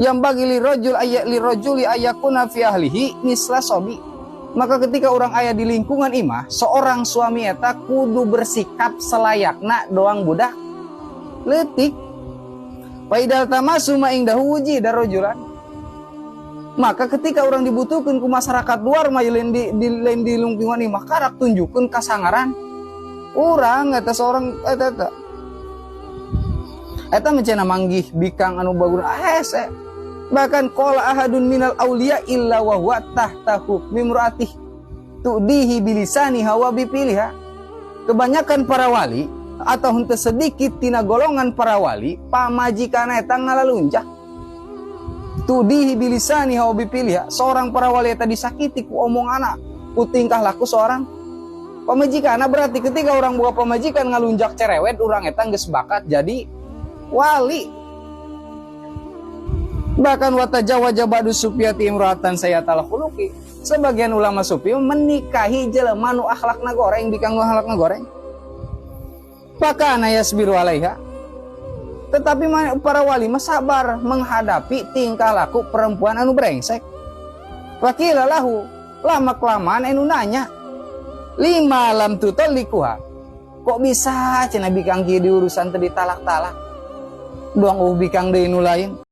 Yang bagi lirojuli ayakuna fi ahlihi misla sobi. Maka ketika orang ayah di lingkungan imah, seorang suami eta kudu bersikap selayakna doang budak letik. Faidal tamasu ma ingdahu wujida rajulan. Maka ketika orang dibutuhkan ke masyarakat luar mah lain di lingkungan imah karak tunjukkeun kasangaran urang eta seorang eta mencena manggih bikang anu baguna hese. Bahkan qala ahadun minal auliya illa wa huwa tahtahu mimraatih tudihi bilisani hawa bipiliha. Kebanyakan para wali atau henteu sedikit tina golongan para wali pamajikan eta ngalalunjak tudihi bilisani hawa bipiliha. Seorang para wali eta disakiti ku omonganna, ku tingkah laku seorang pamajikanna. Berarti ketika orang boga pamajikan ngalunjak cerewet, urang eta geus bakat jadi wali. Bahkan watajawaja ba'du sufiyati imra'atan sayyatal khuluqi. Sebagian ulama sufi menikahi jelema nu akhlakna goreng, bikang nu akhlakna goreng. Pakana yasbiru alaiha. Tetapi para wali mah sabar menghadapi tingkah laku perempuan anu brengsek. Wakila lahu, lama kelamaan anu nanya, lima lam tutallikuha. Kok bisa cenah bikang kieu diurusan teu ditalak-talak? Doang bikang deui nu lain.